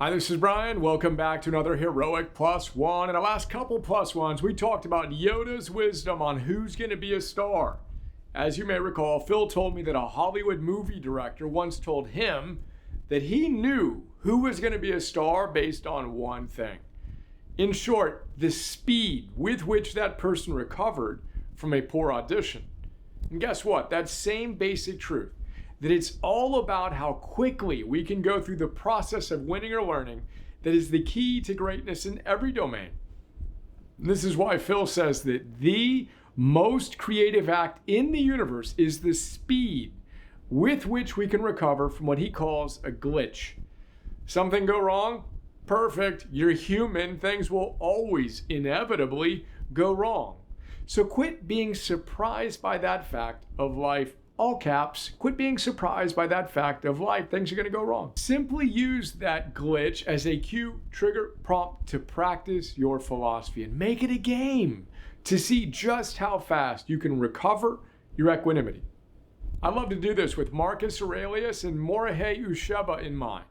Hi, this is Brian. Welcome back to another Heroic Plus One. In the last couple Plus Ones, we talked about Yoda's wisdom on who's going to be a star. As you may recall, Phil told me that a Hollywood movie director once told him that he knew who was going to be a star based on one thing. In short, the speed with which that person recovered from a poor audition. And guess what? That same basic truth, that it's all about how quickly we can go through the process of winning or learning, that is the key to greatness in every domain. And this is why Phil says that the most creative act in the universe is the speed with which we can recover from what he calls a glitch. Something go wrong? Perfect. You're human. Things will always inevitably go wrong. So quit being surprised by that fact of life. All caps, quit being surprised by that fact of life. Things are going to go wrong. Simply use that glitch as a cue, trigger, prompt to practice your philosophy and make it a game to see just how fast you can recover your equanimity. I love to do this with Marcus Aurelius and Morihei Usheba in mind.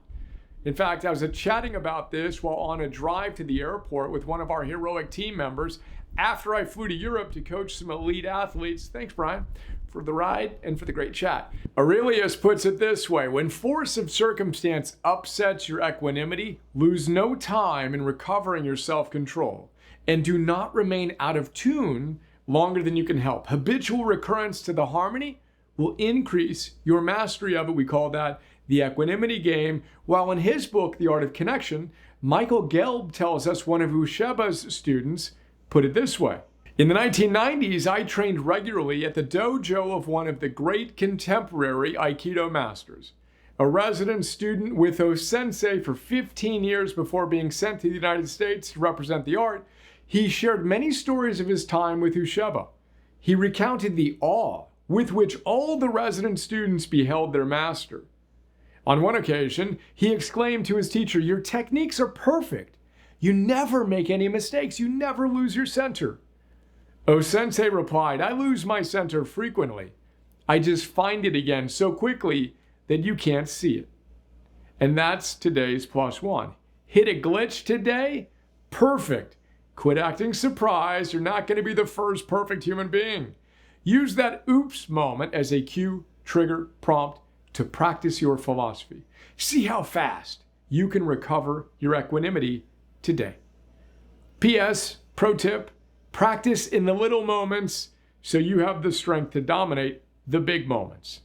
In fact, I was chatting about this while on a drive to the airport with one of our heroic team members after I flew to Europe to coach some elite athletes. Thanks, Brian, for the ride and for the great chat. Aurelius puts it this way: when force of circumstance upsets your equanimity, lose no time in recovering your self-control, and do not remain out of tune longer than you can help. Habitual recurrence to the harmony will increase your mastery of it. We call that the Equinity Game. While in his book, The Art of Connection, Michael Gelb tells us one of Usheba's students put it this way: in the 1990s, I trained regularly at the dojo of one of the great contemporary Aikido masters. A resident student with O-sensei for 15 years before being sent to the United States to represent the art, he shared many stories of his time with Usheba. He recounted the awe with which all the resident students beheld their master. On one occasion, he exclaimed to his teacher, "Your techniques are perfect. You never make any mistakes. You never lose your center." O-sensei replied, "I lose my center frequently. I just find it again so quickly that you can't see it." And that's today's plus one. Hit a glitch today? Perfect. Quit acting surprised. You're not going to be the first perfect human being. Use that oops moment as a cue, trigger, prompt to practice your philosophy. See how fast you can recover your equanimity today. P.S. Pro tip: practice in the little moments so you have the strength to dominate the big moments.